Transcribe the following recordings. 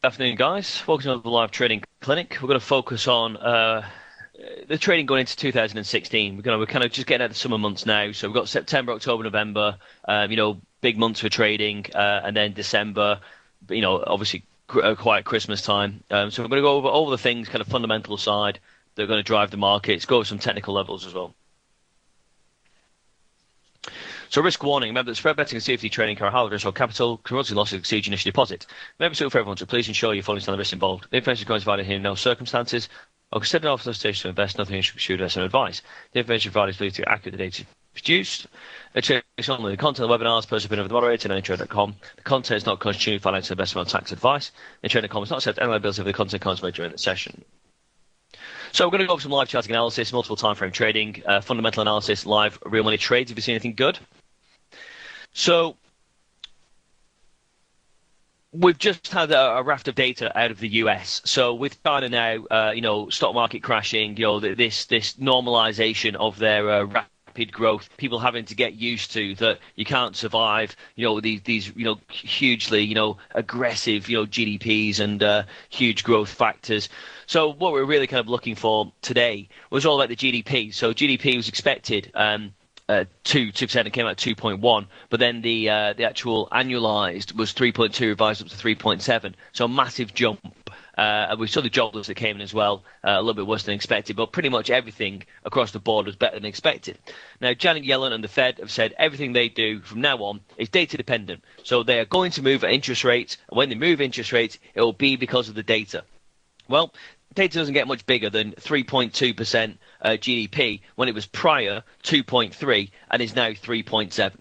Afternoon, guys. Welcome to the live trading clinic. We're going to focus on the trading going into 2016. We're kind of just getting out of the summer months now. So we've got September, October, November, big months for trading, and then December, obviously quiet Christmas time. So we're going to go over all the things, kind of fundamental side, that are going to drive the markets, go over some technical levels as well. So risk warning, remember that spread betting and CFD trading carry high risk or capital, currency losses exceed your initial deposit. Maybe suitable for everyone, so please ensure you're following the risk involved. The information is provided here in no circumstances or considered an solicitation to invest, nothing should be issued as an advice. The information provided is believed to be accurate, the data produced. It's only the content of the webinars, personal opinion of the moderator and anytrade.com. The content is not constituting financial investment or tax advice. Anytrade.com is not accept any liability for the content comments made during the session. So we're going to go over some live charting analysis, multiple time frame trading, fundamental analysis, live real money trades. Have you seen anything good? So we've just had a raft of data out of the US. So with China now, stock market crashing, this normalization of their rapid growth, people having to get used to that you can't survive, these hugely, aggressive, GDPs and huge growth factors. So what we're really kind of looking for today was all about the GDP. So GDP was expected 2%, it came out at 2.1, but then the actual annualized was 3.2, revised up to 3.7, so a massive jump. We saw the jobless that came in as well, a little bit worse than expected, but pretty much everything across the board was better than expected. Now, Janet Yellen and the Fed have said everything they do from now on is data dependent, so they are going to move at interest rates, and when they move interest rates, it will be because of the data. Well, data doesn't get much bigger than 3.2% GDP when it was prior 2.3 and is now 3.7.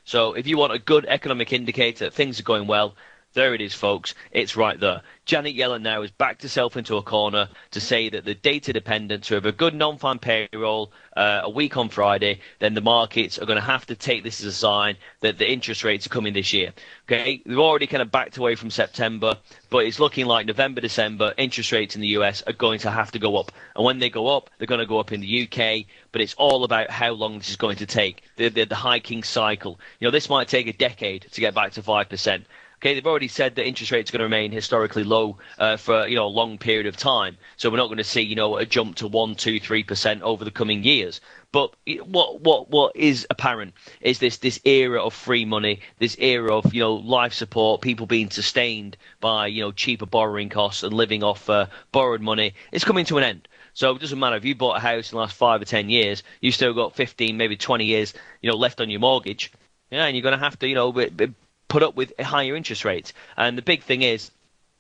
So if you want a good economic indicator that things are going well, there it is, folks. It's right there. Janet Yellen now has backed herself into a corner to say that the data dependent, so if a good non-farm payroll a week on Friday, then the markets are going to have to take this as a sign that the interest rates are coming this year. Okay, we've already kind of backed away from September, but it's looking like November, December, interest rates in the US are going to have to go up. And when they go up, they're going to go up in the UK, but it's all about how long this is going to take, the hiking cycle. This might take a decade to get back to 5%. Okay, they've already said that interest rates are going to remain historically low for a long period of time. So we're not going to see a jump to 1%, 2%, 3% over the coming years. But what is apparent is this era of free money, this era of life support, people being sustained by cheaper borrowing costs and living off borrowed money. It's coming to an end. So it doesn't matter if you bought a house in the last 5 or 10 years, you've still got 15, maybe 20 years left on your mortgage. Yeah, and you're going to have to put up with higher interest rates. And the big thing is,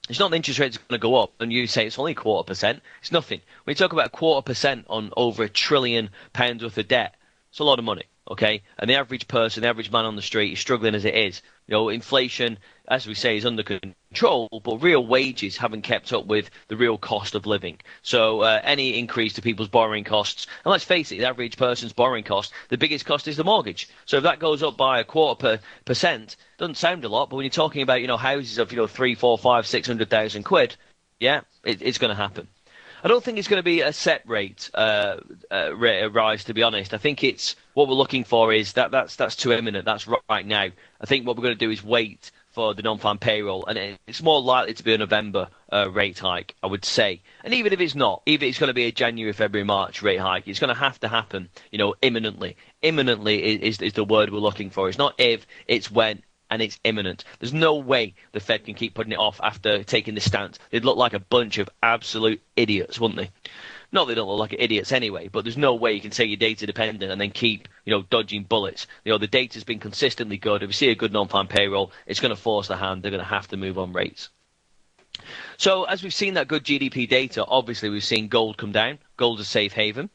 it's not the interest rates are going to go up and you say it's only 0.25%. It's nothing. When you talk about 0.25% on over £1 trillion worth of debt, it's a lot of money, okay? And the average person, the average man on the street is struggling as it is. Inflation, as we say, is under control, but real wages haven't kept up with the real cost of living. So any increase to people's borrowing costs, and let's face it, the average person's borrowing cost, the biggest cost is the mortgage. So if that goes up by 0.25%, doesn't sound a lot, but when you're talking about houses of 3, 4, 5, 600,000 quid, yeah, it's going to happen. I don't think it's going to be a set rate rise, to be honest. I think it's what we're looking for is that's too imminent. That's right now. I think what we're going to do is wait for the non-farm payroll, and it's more likely to be a November rate hike, I would say. And even if it's not, even if it's going to be a January, February, March rate hike, it's going to have to happen, imminently. Imminently is the word we're looking for. It's not if, it's when. And it's imminent. There's no way the Fed can keep putting it off after taking this stance. They'd look like a bunch of absolute idiots, wouldn't they? Not they don't look like idiots anyway, but there's no way you can say you're data dependent and then keep, dodging bullets. The data's been consistently good. If we see a good non-farm payroll, it's going to force the hand. They're going to have to move on rates. So as we've seen that good GDP data, obviously we've seen gold come down. Gold's a safe haven.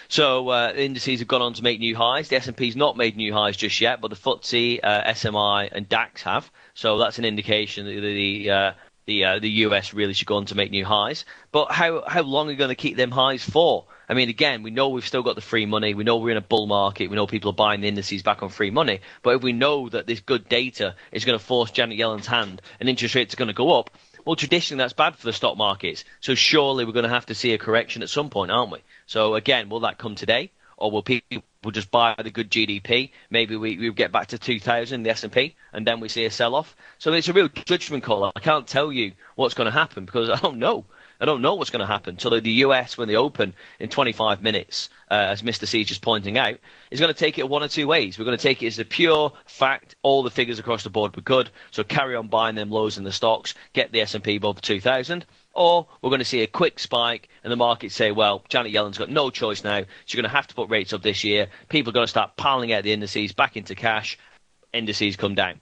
So the indices have gone on to make new highs. The S&P's not made new highs just yet, but the FTSE, SMI, and DAX have. So that's an indication that the US really should go on to make new highs. But how long are we going to keep them highs for? I mean, again, we know we've still got the free money. We know we're in a bull market. We know people are buying the indices back on free money. But if we know that this good data is going to force Janet Yellen's hand and interest rates are going to go up, well, traditionally that's bad for the stock markets. So surely we're going to have to see a correction at some point, aren't we? So again, will that come today or will people just buy the good GDP? Maybe we get back to 2000, the S&P, and then we see a sell-off. So it's a real judgment call. I can't tell you what's going to happen because I don't know. I don't know what's going to happen. So the US, when they open in 25 minutes, as Mr. C is just pointing out, is going to take it one or two ways. We're going to take it as a pure fact. All the figures across the board were good. So carry on buying them lows in the stocks, get the S&P above 2,000. Or we're going to see a quick spike and the markets say, well, Janet Yellen's got no choice now. She's going to have to put rates up this year. People are going to start piling out the indices back into cash. Indices come down.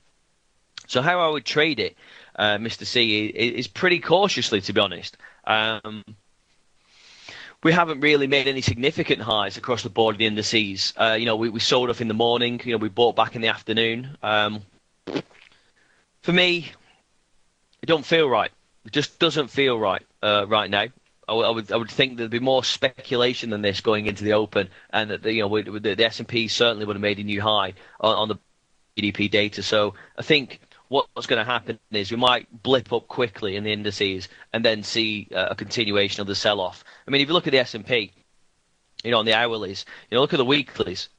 So how I would trade it, Mr. C, is pretty cautiously, to be honest. We haven't really made any significant highs across the board in the indices. We sold off in the morning. We bought back in the afternoon. For me, it don't feel right. It just doesn't feel right right now. I would think there'd be more speculation than this going into the open, and that the S&P certainly would have made a new high on the GDP data. So I think what's going to happen is we might blip up quickly in the indices and then see a continuation of the sell-off. I mean, if you look at the S&P, on the hourlies, look at the weeklies.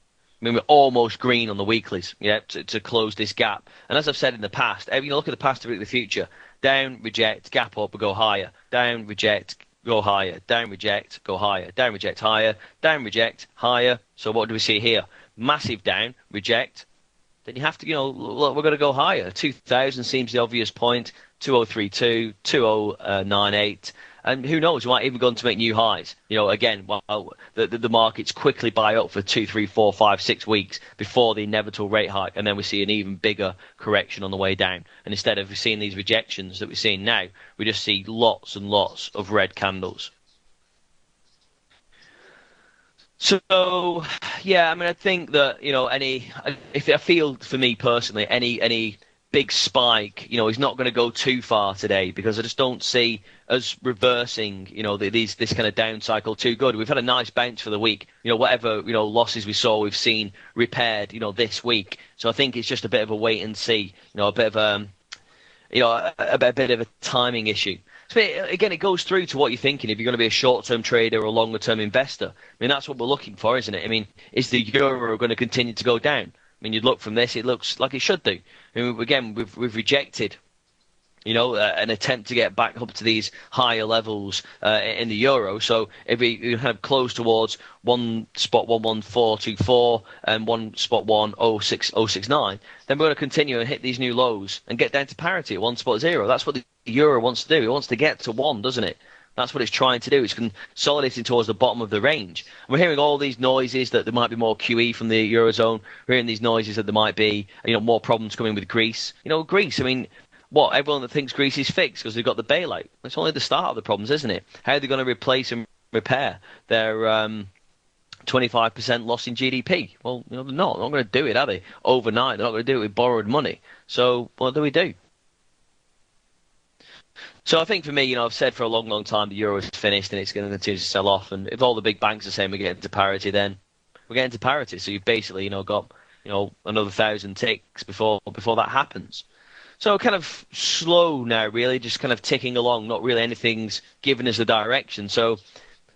I mean, we're almost green on the weeklies, to close this gap. And as I've said in the past, look at the past to predict the future. Down, reject, gap up, go higher. Down, reject, go higher. Down, reject, go higher. Down, reject, higher. Down, reject, higher. So what do we see here? Massive down, reject. Then you have to, look, we're going to go higher. 2,000 seems the obvious point. 2032, 2098. And who knows, we might even go on to make new highs. Again, while the markets quickly buy up for 2, 3, 4, 5, 6 weeks before the inevitable rate hike. And then we see an even bigger correction on the way down. And instead of seeing these rejections that we're seeing now, we just see lots and lots of red candles. So, yeah, I mean, I think that, if I feel for me personally, any big spike, is not going to go too far today because I just don't see us reversing, this kind of down cycle too good. We've had a nice bounce for the week. Whatever, losses we saw, we've seen repaired, this week. So I think it's just a bit of a wait and see, a bit of a bit of a timing issue. So again, it goes through to what you're thinking. If you're going to be a short-term trader or a longer-term investor, I mean, that's what we're looking for, isn't it? I mean, is the euro going to continue to go down? I mean, you'd look from this, it looks like it should do. I mean, again, we've rejected, an attempt to get back up to these higher levels in the euro. So if we kind of close towards 1.11424 and 1.10609, then we're going to continue and hit these new lows and get down to parity at 1.0. That's what the euro wants to do. It wants to get to 1, doesn't it? That's what it's trying to do. It's consolidating towards the bottom of the range. We're hearing all these noises that there might be more QE from the Eurozone. We're hearing these noises that there might be, more problems coming with Greece. Greece, I mean, everyone that thinks Greece is fixed because they've got the bailout. It's only the start of the problems, isn't it? How are they going to replace and repair their 25% loss in GDP? Well, they're not going to do it, are they? Overnight, they're not going to do it with borrowed money. So what do we do? So I think for me, I've said for a long, long time the euro is finished and it's going to continue to sell off. And if all the big banks are saying we're getting to parity, then we're getting to parity. So you've basically, got, another 1,000 ticks before that happens. So kind of slow now, really, just kind of ticking along. Not really anything's giving us a direction. So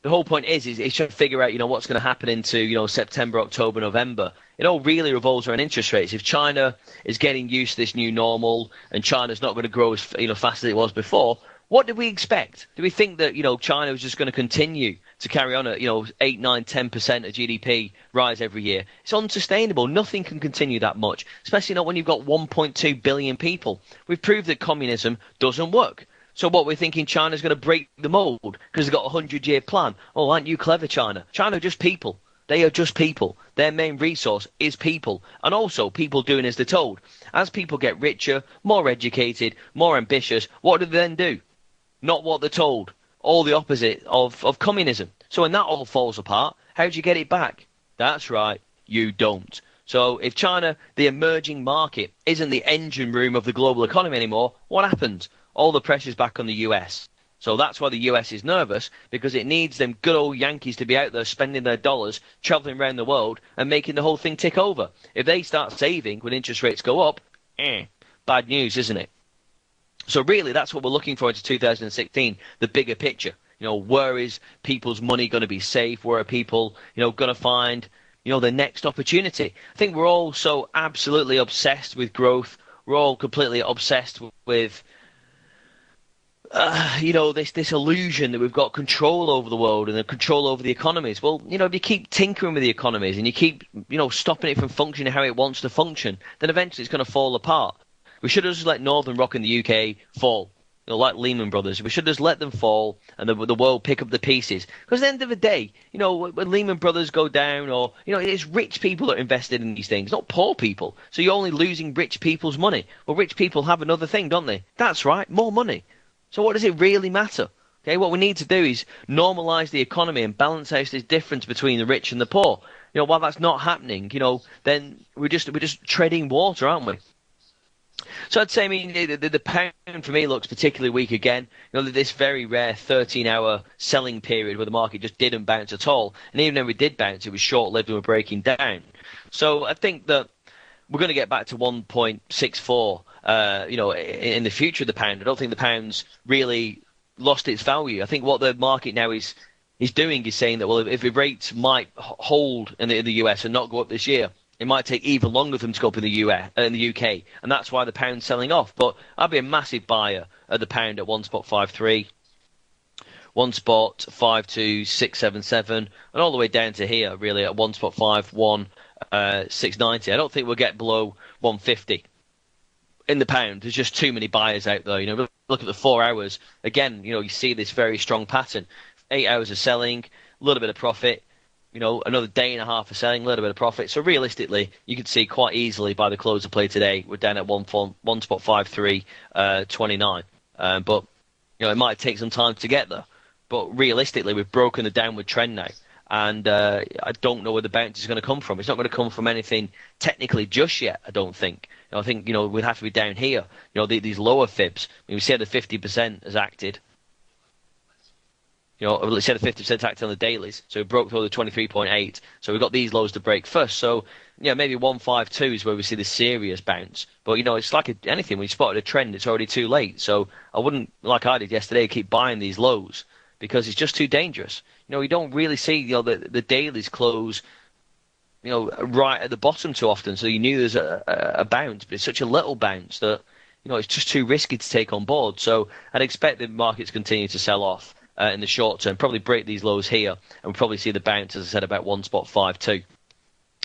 the whole point is it's trying to figure out, what's going to happen into, September, October, November. It all really revolves around interest rates. If China is getting used to this new normal and China's not going to grow as fast as it was before, what did we expect? Do we think that China was just going to continue to carry on at 8, 9, 10% of GDP rise every year? It's unsustainable. Nothing can continue that much, especially not when you've got 1.2 billion people. We've proved that communism doesn't work. So what, we're thinking China's going to break the mold because they've got a 100-year plan. Oh, aren't you clever, China? China are just people. They are just people. Their main resource is people, and also people doing as they're told. As people get richer, more educated, more ambitious, what do they then do? Not what they're told. All the opposite of communism. So when that all falls apart, how do you get it back? That's right, you don't. So if China, the emerging market, isn't the engine room of the global economy anymore, what happens? All the pressure's back on the US. So that's why the US is nervous, because it needs them good old Yankees to be out there spending their dollars, travelling around the world and making the whole thing tick over. If they start saving when interest rates go up, bad news, isn't it? So really, that's what we're looking for into 2016, the bigger picture. Where is people's money going to be safe? Where are people, going to find, the next opportunity? I think we're all so absolutely obsessed with growth. We're all completely obsessed with this illusion that we've got control over the world and the control over the economies. Well, if you keep tinkering with the economies and you keep, stopping it from functioning how it wants to function, then eventually it's going to fall apart. We should have just let Northern Rock in the UK fall, like Lehman Brothers. We should just let them fall and the world pick up the pieces. Because at the end of the day, when Lehman Brothers go down, or, it's rich people that are invested in these things, not poor people. So you're only losing rich people's money. Well, rich people have another thing, don't they? That's right, more money. So what does it really matter? Okay, what we need to do is normalise the economy and balance out this difference between the rich and the poor. While that's not happening, then we're just treading water, aren't we? So I'd say, the pound for me looks particularly weak again. This very rare 13-hour selling period where the market just didn't bounce at all, and even when we did bounce, it was short-lived and we're breaking down. So I think that we're going to get back to 1.64. In the future of the pound. I don't think the pound's really lost its value. I think what the market now is doing is saying that, well, if the rates might hold in the US and not go up this year, it might take even longer for them to go up in the UK, and that's why the pound's selling off. But I'd be a massive buyer of the pound at 1.53, 1.52677, and all the way down to here, really, at 1.51, 690. I don't think we'll get below 150. In the pound, there's just too many buyers out there. Look at the 4 hours. Again, you see this very strong pattern. 8 hours of selling, a little bit of profit. Another day and a half of selling, a little bit of profit. So realistically, you could see quite easily by the close of play today, we're down at 1.5329. But it might take some time to get there. But realistically, we've broken the downward trend now. And I don't know where the bounce is going to come from. It's not going to come from anything technically just yet, I don't think. I think, we'd have to be down here. These lower fibs. We say the 50% has acted. Let's say the 50% acted on the dailies. So we broke through the 23.8. So we've got these lows to break first. So, maybe 152 is where we see the serious bounce. But, it's like anything. When you spotted a trend, it's already too late. So I wouldn't, like I did yesterday, keep buying these lows because it's just too dangerous. You don't really see, the dailies close, right at the bottom too often. So you knew there's a bounce, but it's such a little bounce that, it's just too risky to take on board. So I'd expect the markets continue to sell off in the short term, probably break these lows here, and we'll probably see the bounce, as I said, about 1.52.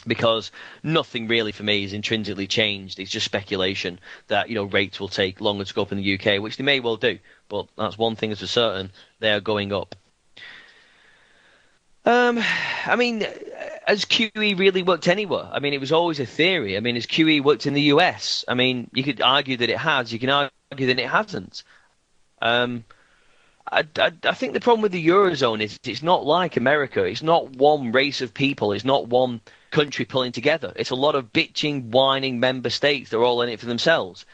Because nothing really for me is intrinsically changed. It's just speculation that, rates will take longer to go up in the UK, which they may well do. But that's one thing that's for certain, they are going up. Has QE really worked anywhere? It was always a theory. Has QE worked in the US? You could argue that it has. You can argue that it hasn't. I think the problem with the Eurozone is it's not like America. It's not one race of people. It's not one country pulling together. It's a lot of bitching, whining member states. They're all in it for themselves.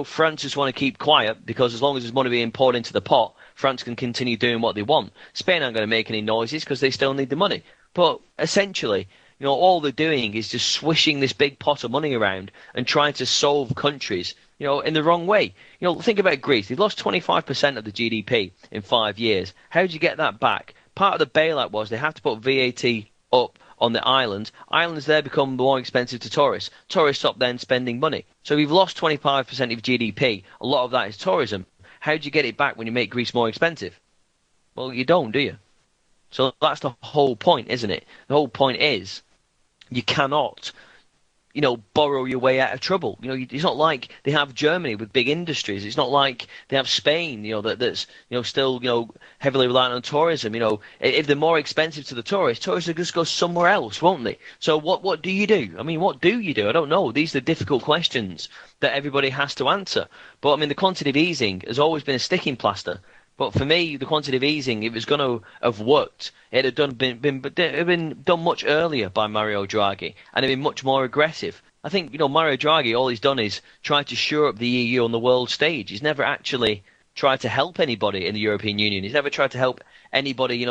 France just want to keep quiet because as long as there's money being poured into the pot, France can continue doing what they want. Spain aren't going to make any noises because they still need the money. But essentially, all they're doing is just swishing this big pot of money around and trying to solve countries, in the wrong way. Think about Greece. They've lost 25% of the GDP in 5 years. How did you get that back? Part of the bailout was they have to put VAT up on the islands. Islands there become more expensive to tourists. Tourists stop then spending money. So we've lost 25% of GDP. A lot of that is tourism. How do you get it back when you make Greece more expensive? Well, you don't, do you? So that's the whole point, isn't it? The whole point is you cannot, borrow your way out of trouble. It's not like they have Germany with big industries. It's not like they have Spain, that's still, heavily reliant on tourism. If they're more expensive to the tourists will just go somewhere else, won't they? So what do you do? What do you do? I don't know. These are the difficult questions that everybody has to answer. But the quantitative easing has always been a sticking plaster. But for me, the quantitative easing, if it was going to have worked, it had been done much earlier by Mario Draghi, and it'd been much more aggressive. I think, Mario Draghi, all he's done is try to shore up the EU on the world stage. He's never actually tried to help anybody in the European Union. He's never tried to help anybody,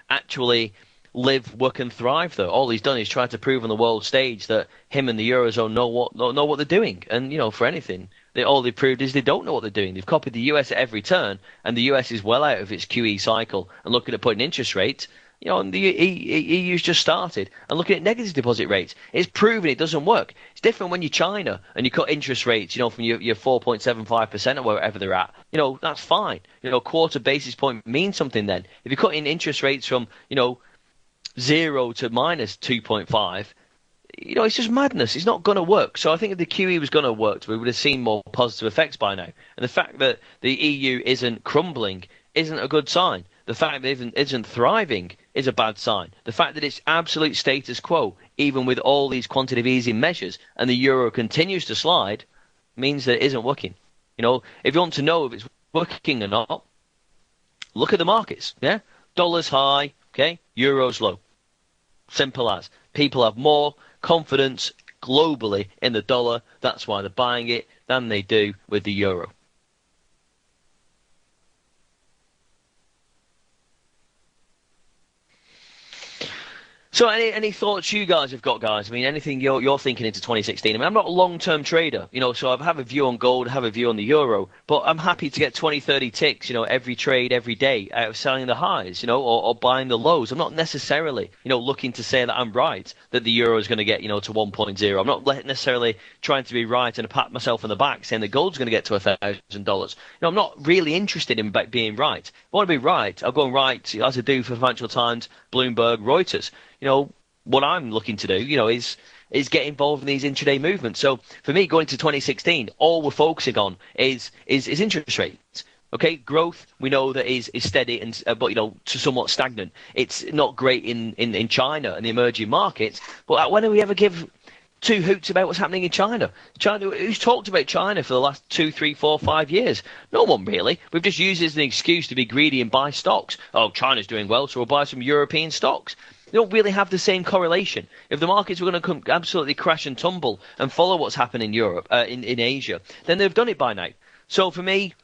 actually live, work, and thrive there. All he's done is try to prove on the world stage that him and the Eurozone know what they're doing. And, for anything, all they've proved is they don't know what they're doing. They've copied the US at every turn, and the US is well out of its QE cycle and looking at putting interest rates. And the EU's just started and looking at negative deposit rates. It's proven it doesn't work. It's different when you're China and you cut interest rates, from your 4.75% or wherever they're at. That's fine. A quarter basis point means something then. If you're cutting interest rates from, 0 to minus 2.5, it's just madness. It's not going to work. So I think if the QE was going to work, we would have seen more positive effects by now. And the fact that the EU isn't crumbling isn't a good sign. The fact that it isn't thriving is a bad sign. The fact that it's absolute status quo, even with all these quantitative easing measures, and the euro continues to slide, means that it isn't working. If you want to know if it's working or not, look at the markets. Yeah, dollar's high, okay, euro's low. Simple as. People have more confidence globally in the dollar. That's why they're buying it than they do with the euro. So any thoughts you guys have got, guys? I mean, anything you're thinking into 2016? I mean, I'm not a long-term trader, so I have a view on gold, I have a view on the euro, but I'm happy to get 20, 30 ticks, every trade, every day out of selling the highs, or buying the lows. I'm not necessarily, looking to say that I'm right, that the euro is going to get, to 1.0. I'm not necessarily trying to be right and pat myself on the back saying that gold's going to get to $1,000. I'm not really interested in being right. If I want to be right, I'll go and write, as I do for Financial Times, Bloomberg, Reuters. What I'm looking to do, is get involved in these intraday movements. So for me, going to 2016, all we're focusing on is interest rates. Okay, growth we know that is steady and but somewhat stagnant. It's not great in China and the emerging markets. But when do we ever give two hoots about what's happening in China? Who's talked about China for the last 2, 3, 4, 5 years? No one really. We've just used it as an excuse to be greedy and buy stocks. Oh, China's doing well, so we'll buy some European stocks. They don't really have the same correlation. If the markets were going to come absolutely crash and tumble and follow what's happened in Europe, in Asia, then they've done it by now. So for me,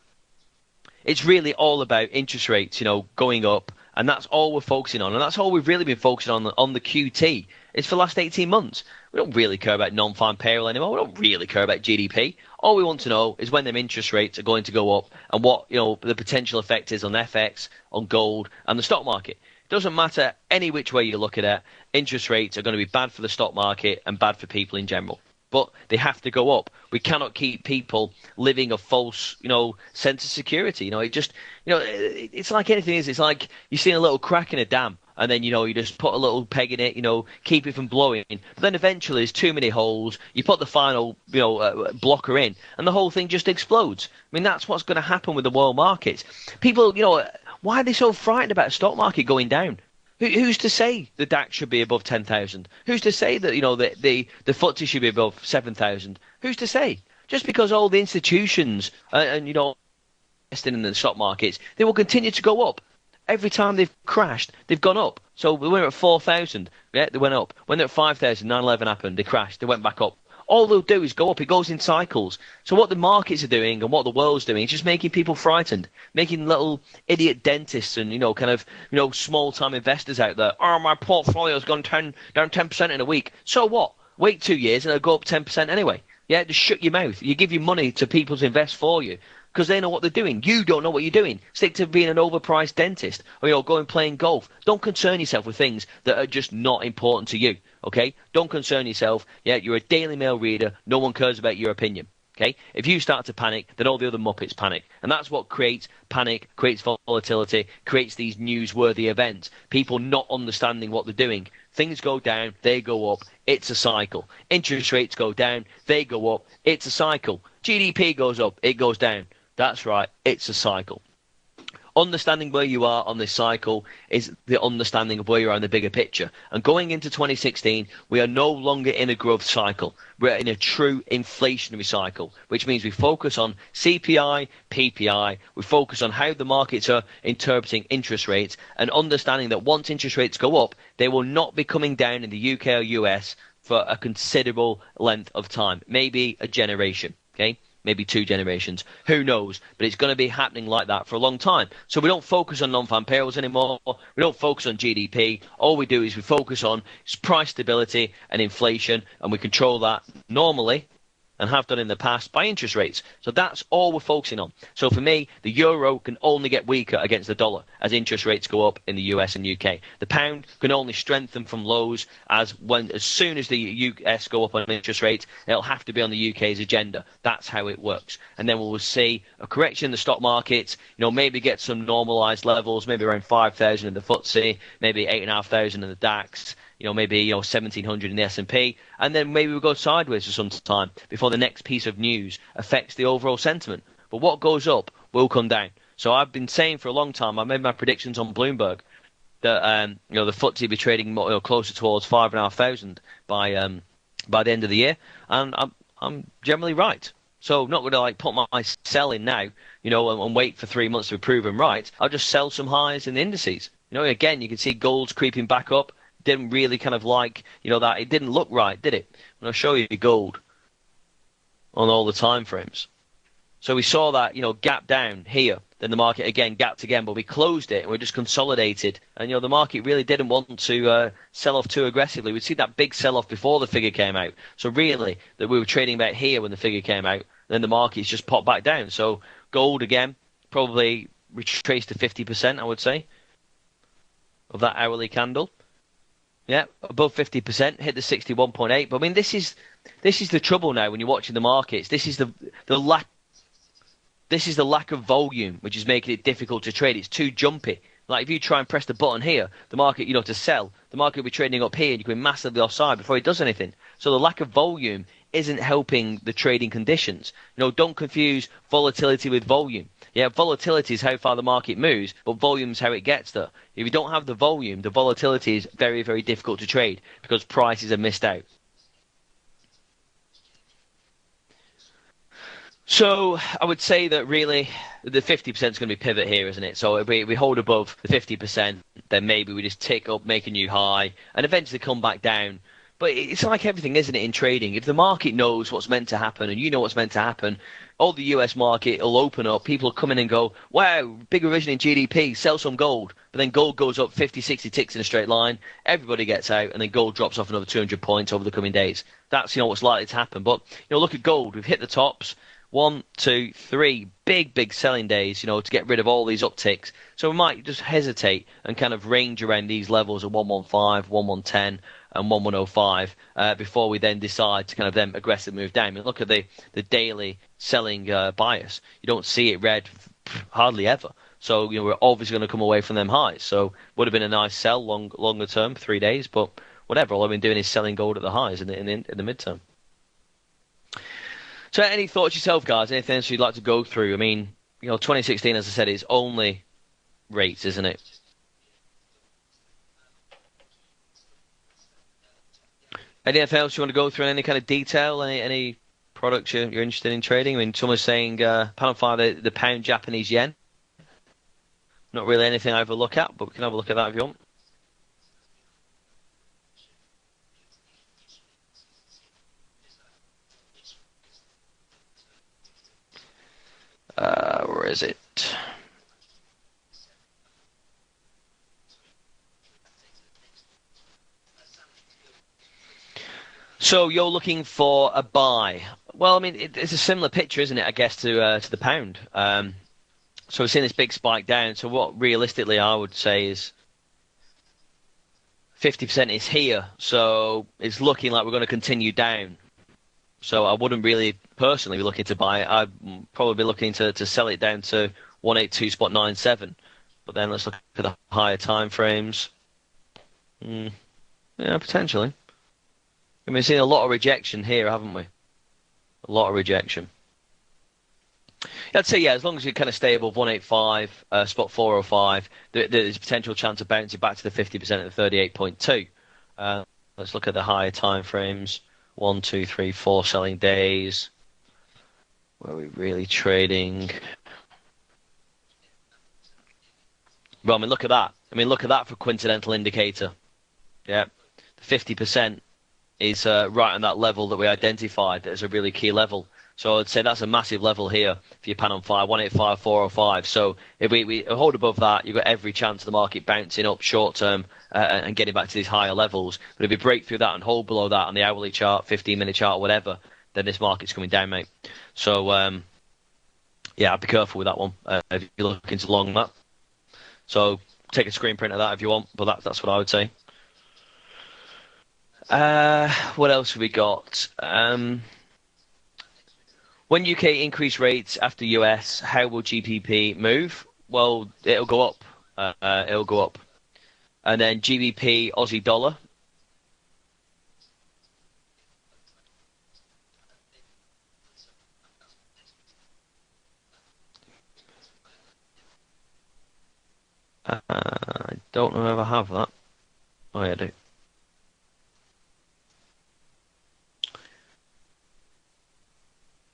it's really all about interest rates, going up, and that's all we're focusing on, and that's all we've really been focusing on the QT. It's for the last 18 months. We don't really care about non-farm payroll anymore. We don't really care about GDP. All we want to know is when them interest rates are going to go up and what the potential effect is on FX, on gold, and the stock market. Doesn't matter any which way you look at it, interest rates are going to be bad for the stock market and bad for people in general. But they have to go up. We cannot keep people living a false, sense of security. It's like anything is. It's like you're seeing a little crack in a dam, and then, you just put a little peg in it, keep it from blowing. But then eventually there's too many holes. You put the final, blocker in, and the whole thing just explodes. I mean, that's what's going to happen with the world markets. People, why are they so frightened about the stock market going down? Who's to say the DAX should be above 10,000? Who's to say that, the FTSE should be above 7,000? Who's to say? Just because all the institutions investing in the stock markets, they will continue to go up. Every time they've crashed, they've gone up. So when they're at 4,000, yeah, they went up. When they're at 5,000, 9/11 happened, they crashed, they went back up. All they'll do is go up. It goes in cycles. So what the markets are doing and what the world's doing is just making people frightened, making little idiot dentists and, small-time investors out there. Oh, my portfolio's gone down 10% in a week. So what? Wait 2 years and it'll go up 10% anyway. Yeah, just shut your mouth. You give your money to people to invest for you because they know what they're doing. You don't know what you're doing. Stick to being an overpriced dentist or, going playing golf. Don't concern yourself with things that are just not important to you. Okay? Don't concern yourself. Yeah, you're a Daily Mail reader. No one cares about your opinion. Okay? If you start to panic, then all the other Muppets panic. And that's what creates panic, creates volatility, creates these newsworthy events. People not understanding what they're doing. Things go down, they go up. It's a cycle. Interest rates go down, they go up. It's a cycle. GDP goes up, it goes down. That's right. It's a cycle. Understanding where you are on this cycle is the understanding of where you are in the bigger picture. And going into 2016, we are no longer in a growth cycle. We're in a true inflationary cycle, which means we focus on CPI, PPI. We focus on how the markets are interpreting interest rates and understanding that once interest rates go up, they will not be coming down in the UK or US for a considerable length of time, maybe a generation. Okay? Maybe 2 generations. Who knows? But it's going to be happening like that for a long time. So we don't focus on non-farm payrolls anymore. We don't focus on GDP. All we do is we focus on price stability and inflation, and we control that normally and have done in the past by interest rates. So that's all we're focusing on. So for me, the euro can only get weaker against the dollar as interest rates go up in the US and UK. The pound can only strengthen from lows as soon as the US go up on interest rates, it'll have to be on the UK's agenda. That's how it works. And then we'll see a correction in the stock markets, maybe get some normalized levels, maybe around 5,000 in the FTSE, maybe 8,500 in the DAX, maybe 1,700 in the S&P, and then maybe we'll go sideways for some time before the next piece of news affects the overall sentiment. But what goes up will come down. So I've been saying for a long time, I made my predictions on Bloomberg that the FTSE will be trading more, closer towards 5,500 by the end of the year, and I'm generally right. So I'm not going to put my sell in now, and wait for 3 months to be proven right. I'll just sell some highs in the indices. Again, you can see gold's creeping back up. Didn't really kind of that. It didn't look right, did it? And I'll show you gold on all the time frames. So we saw that, gap down here. Then the market again gapped again, but we closed it and we just consolidated. And, the market really didn't want to sell off too aggressively. We'd see that big sell-off before the figure came out. So really, that we were trading about here when the figure came out. Then the market's just popped back down. So gold, again, probably retraced to 50%, I would say, of that hourly candle. Yeah, above 50%, hit the 61.8. But I mean, this is the trouble now when you're watching the markets. This is the lack. This is the lack of volume, which is making it difficult to trade. It's too jumpy. Like if you try and press the button here, the market, to sell, the market will be trading up here, and you can be massively offside before it does anything. So the lack of volume isn't helping the trading conditions. Don't confuse volatility with volume. Yeah, volatility is how far the market moves, but volume is how it gets there. If you don't have the volume, the volatility is very, very difficult to trade because prices are missed out. So I would say that really the 50% is going to be pivot here, isn't it? So if we hold above the 50%, then maybe we just tick up, make a new high, and eventually come back down. But it's like everything, isn't it, in trading? If the market knows what's meant to happen and you know what's meant to happen, all the US market will open up. People will come in and go, wow, big revision in GDP, sell some gold. But then gold goes up 50, 60 ticks in a straight line. Everybody gets out, and then gold drops off another 200 points over the coming days. That's, what's likely to happen. But, look at gold. We've hit the tops. 1, 2, 3 big selling days, to get rid of all these upticks. So we might just hesitate and kind of range around these levels of 115, 1110 and 1105 before we then decide to kind of then aggressively move down. I mean, look at the daily selling bias. You don't see it red hardly ever. So, we're obviously going to come away from them highs. So would have been a nice sell longer term, 3 days, but whatever. All I've been doing is selling gold at the highs in the midterm. So any thoughts yourself, guys? Anything else you'd like to go through? I mean, 2016, as I said, is only rates, isn't it? Anything else you want to go through in any kind of detail? Any products you're interested in trading? I mean, someone's saying pound 5, the pound Japanese yen. Not really anything I ever look at, but we can have a look at that if you want. Where is it? So you're looking for a buy. Well, I mean, it's a similar picture, isn't it, I guess, to the pound. So we've seen this big spike down. So what realistically I would say is 50% is here. So it's looking like we're going to continue down. So I wouldn't really personally be looking to buy it. I'd probably be looking to sell it down to 182.97. But then let's look at the higher time frames. Yeah, potentially. I mean, we've seen a lot of rejection here, haven't we? A lot of rejection. I'd say, yeah, as long as you kind of stay above 185, spot 405, there's a potential chance of bouncing back to the 50% at the 38.2. Let's look at the higher time frames. 1, 2, 3, 4 selling days. Where are we really trading? Well, I mean, look at that. Look at that for coincidental indicator. Yeah, the 50% is right on that level that we identified as a really key level. So I'd say that's a massive level here for your pan on 5, 185, 405. So if we hold above that, you've got every chance of the market bouncing up short term and getting back to these higher levels. But if we break through that and hold below that on the hourly chart, 15-minute chart, whatever, then this market's coming down, mate. So yeah, I'd be careful with that one if you're looking to long that. So take a screen print of that if you want, but that's what I would say. What else have we got? When UK increase rates after US, how will GBP move? Well, it'll go up. It'll go up. And then GBP Aussie dollar. I don't know if I have that. Oh, yeah, I do.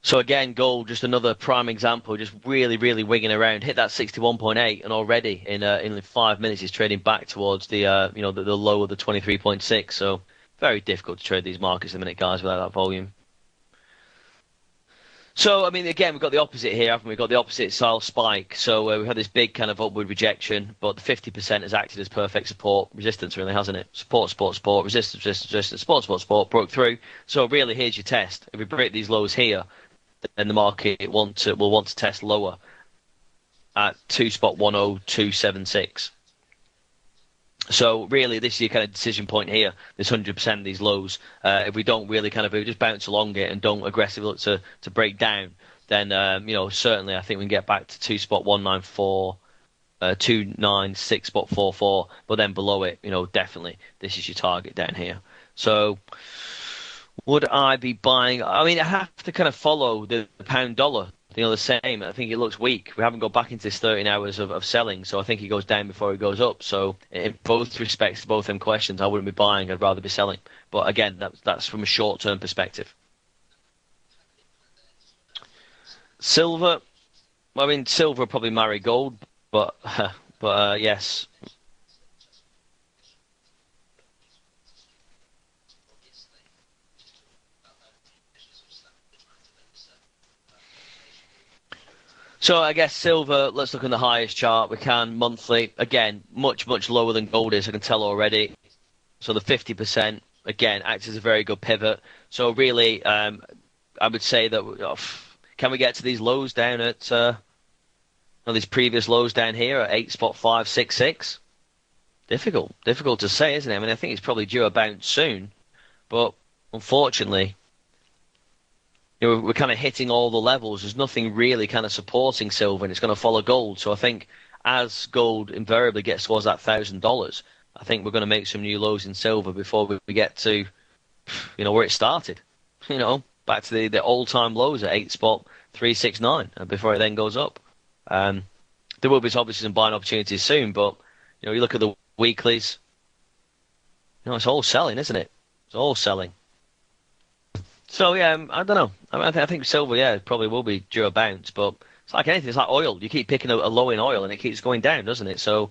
So again, gold, just another prime example, just really, really wigging around. Hit that 61.8, and already in 5 minutes, is trading back towards the low of the 23.6. So very difficult to trade these markets at the minute, guys, without that volume. So, I mean, again, we've got the opposite here, haven't we? We've got the opposite style spike. So we've had this big kind of upward rejection, but the 50% has acted as perfect support, resistance, really, hasn't it? Support, support, support, resistance, resistance, resistance, support, support, support, broke through. So really, here's your test. If we break these lows here, then the market will want to test lower at 2.10276. So really, this is your kind of decision point here. This 100% of these lows. If we don't really kind of just bounce along it and don't aggressively look to break down, then certainly I think we can get back to 2.194, 296.44. But then below it, definitely this is your target down here. So would I be buying? I mean, I have to kind of follow the pound dollar. The same. I think it looks weak. We haven't got back into this 13 hours of selling, so I think he goes down before he goes up. So in both respects to both them questions, I wouldn't be buying. I'd rather be selling. But again, that's from a short-term perspective. Silver. I mean, silver will probably marry gold, but yes. So I guess silver, let's look at the highest chart we can, monthly. Again, much, much lower than gold is, I can tell already. So the 50%, again, acts as a very good pivot. So really, I would say that, can we get to these lows down at, these previous lows down here at 8.566? Difficult to say, isn't it? I mean, I think it's probably due a bounce soon, but unfortunately, we're kind of hitting all the levels. There's nothing really kind of supporting silver, and it's going to follow gold. So I think as gold invariably gets towards that $1,000, I think we're going to make some new lows in silver before we get to, where it started. Back to the all-time lows at 8.369 before it then goes up. There will be obviously some buying opportunities soon, but you look at the weeklies. It's all selling, isn't it? It's all selling. So yeah, I don't know. I think silver, yeah, probably will be due a bounce, but it's like anything. It's like oil. You keep picking a low in oil, and it keeps going down, doesn't it? So,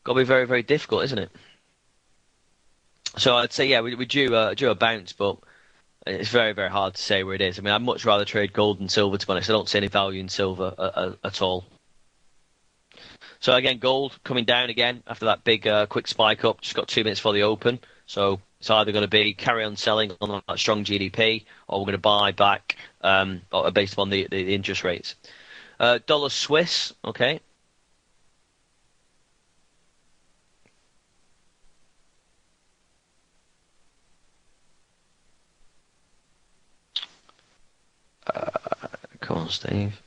got to be very, very difficult, isn't it? So I'd say, yeah, we due a bounce, but it's very, very hard to say where it is. I mean, I'd much rather trade gold than silver, to be honest. I don't see any value in silver at all. So again, gold coming down again after that big quick spike up. Just got 2 minutes for the open. So it's either going to be carry on selling on that strong GDP, or we're going to buy back based upon the interest rates. Dollar Swiss, okay. Come on, Steve.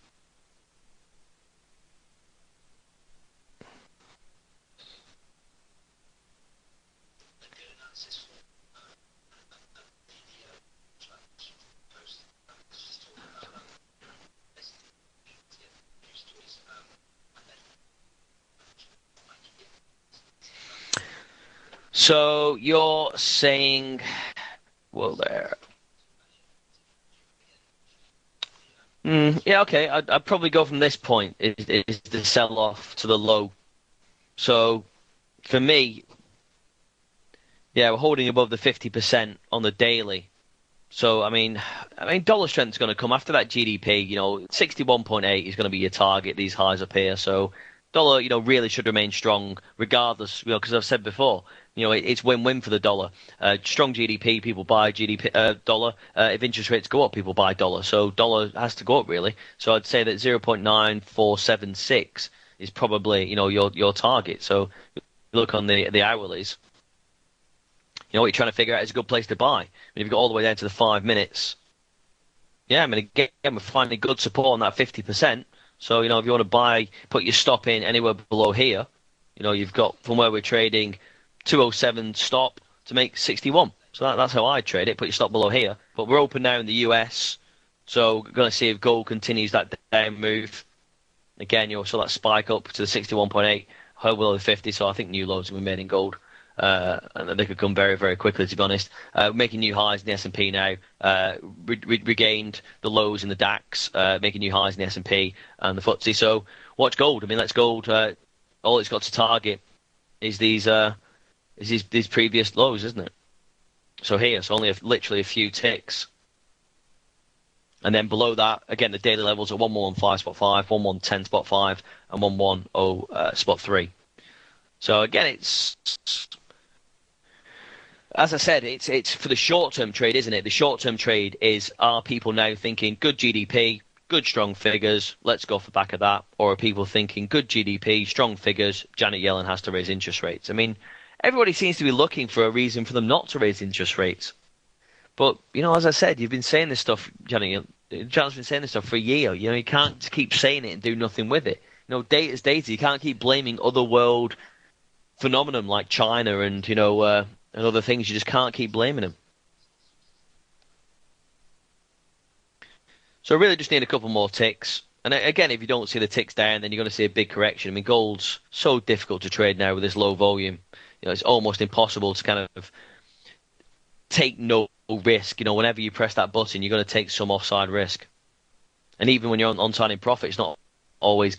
So you're saying, well, there. Yeah, okay. I'd probably go from this point is the sell off to the low. So for me, yeah, we're holding above the 50% on the daily. So I mean, dollar strength's going to come after that GDP. 61.8 is going to be your target. These highs up here. So dollar, really should remain strong regardless. Because I've said before, It's win-win for the dollar. Strong GDP, people buy GDP dollar. If interest rates go up, people buy dollar. So dollar has to go up really. So I'd say that 0.9476 is probably your target. So look on the hourlies. What you're trying to figure out is a good place to buy. If you go all the way down to the 5 minutes, yeah, I mean again we're finding good support on that 50%. So if you want to buy, put your stop in anywhere below here. You've got from where we're trading 207 stop to make 61. So that's how I trade it. Put your stop below here. But we're open now in the US. So we're going to see if gold continues that down move. Again, saw that spike up to the 61.8, held below the 50. So I think new lows will be made in gold. And they could come very, very quickly, to be honest. Making new highs in the S&P now. Regained the lows in the DAX, making new highs in the S&P and the FTSE. So watch gold. I mean, let's gold. All it's got to target is these previous lows, isn't it? So here, it's only literally a few ticks. And then below that, again, the daily levels are 1115 spot 5, 1110 spot 5, and 110 spot 3. So again, it's as I said, it's for the short-term trade, isn't it? The short-term trade is, are people now thinking good GDP, good strong figures, let's go for the back of that? Or are people thinking good GDP, strong figures, Janet Yellen has to raise interest rates? I mean, everybody seems to be looking for a reason for them not to raise interest rates. But, as I said, you've been saying this stuff, Janet's been saying this stuff for a year. You can't keep saying it and do nothing with it. Data's data. You can't keep blaming other world phenomenon like China and, and other things. You just can't keep blaming them. So really just need a couple more ticks. And again, if you don't see the ticks down, then you're going to see a big correction. I mean, gold's so difficult to trade now with this low volume. It's almost impossible to kind of take no risk. Whenever you press that button, you're going to take some offside risk. And even when you're on signing profit, it's not always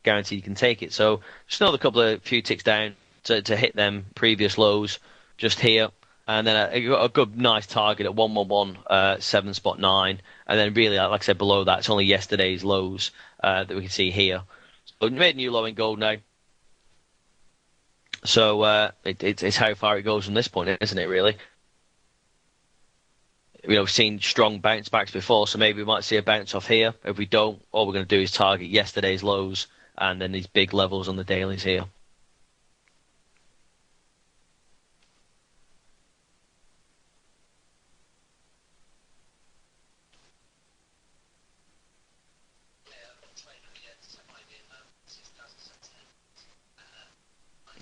guaranteed you can take it. So just another few ticks down to hit them previous lows just here. And then a good, nice target at 111.7 spot 9. And then really, like I said, below that, it's only yesterday's lows that we can see here. So we made a new low in gold now. So it's how far it goes from this point, isn't it, really? We've seen strong bounce backs before, so maybe we might see a bounce off here. If we don't, all we're going to do is target yesterday's lows and then these big levels on the dailies here.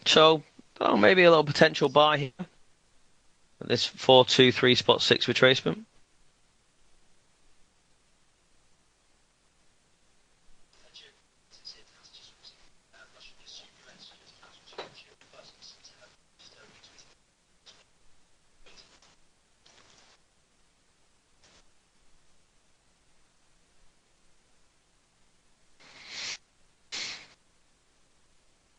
So, maybe a little potential buy here. This 423 spot 6 retracement.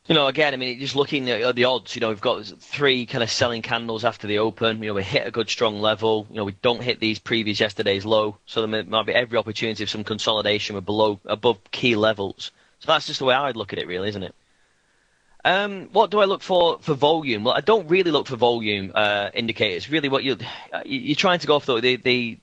Again, I mean, just looking at the odds, we've got 3 kind of selling candles after the open. We hit a good strong level. We don't hit these previous yesterday's low. So there might be every opportunity of some consolidation with above key levels. So that's just the way I'd look at it, really, isn't it? What do I look for volume? Well, I don't really look for volume indicators. Really, what you're trying to go for the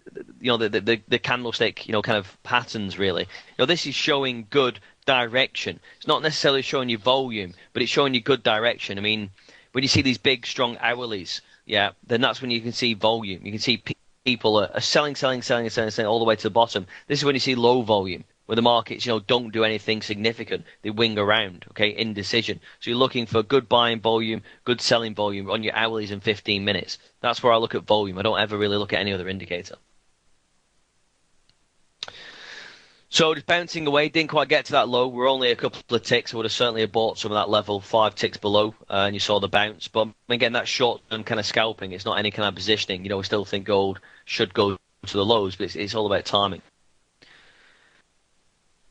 candlestick, kind of patterns. Really, this is showing good direction. It's not necessarily showing you volume, but it's showing you good direction. I mean, when you see these big, strong hourlies, yeah, then that's when you can see volume. You can see people are selling all the way to the bottom. This is when you see low volume, where the markets, don't do anything significant. They wing around, okay, indecision. So you're looking for good buying volume, good selling volume on your hourlies in 15 minutes. That's where I look at volume. I don't ever really look at any other indicator. So just bouncing away, didn't quite get to that low. We're only a couple of ticks. I would have certainly bought some of that level, 5 ticks below, and you saw the bounce. But again, that's short-term kind of scalping. It's not any kind of positioning. We still think gold should go to the lows, but it's all about timing.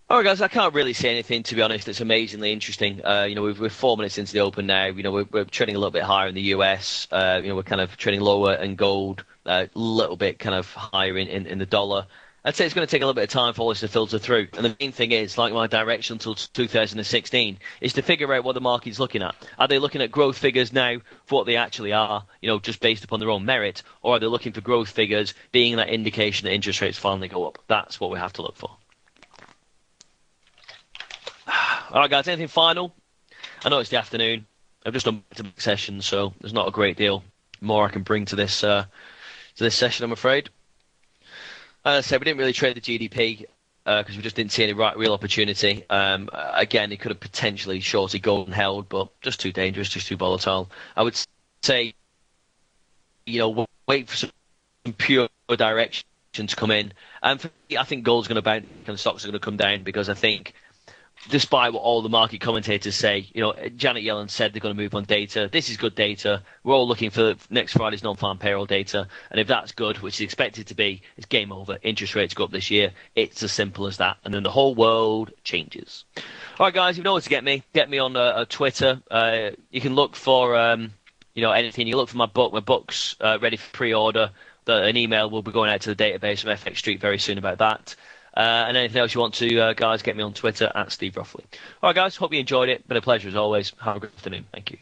All right, guys, I can't really say anything, to be honest, that's amazingly interesting. We're 4 minutes into the open now. We're trading a little bit higher in the US. We're kind of trading lower in gold, a little bit kind of higher in the dollar. I'd say it's going to take a little bit of time for all this to filter through. And the main thing is, like my direction until 2016, is to figure out what the market's looking at. Are they looking at growth figures now for what they actually are, just based upon their own merit? Or are they looking for growth figures being that indication that interest rates finally go up? That's what we have to look for. All right, guys, anything final? I know it's the afternoon. I've just done back-to-back sessions, so there's not a great deal more I can bring to this session, I'm afraid. As I said, we didn't really trade the GDP because we just didn't see any real opportunity. Again, it could have potentially shorted gold and held, but just too dangerous, just too volatile. I would say, wait for some pure direction to come in. And for me, I think gold's going to bounce and stocks are going to come down because I think, despite what all the market commentators say, Janet Yellen said they're going to move on data. This is good data. We're all looking for next Friday's non-farm payroll data. And if that's good, which is expected to be, it's game over. Interest rates go up this year. It's as simple as that. And then the whole world changes. All right, guys, you know where to get me. Get me on Twitter. You can look for, anything. You can look for my book. My book's ready for pre-order. An email will be going out to the database from FX Street very soon about that. And anything else you want to, guys, get me on Twitter at Steve Ruffley. All right, guys, hope you enjoyed it. Been a pleasure as always. Have a good afternoon. Thank you.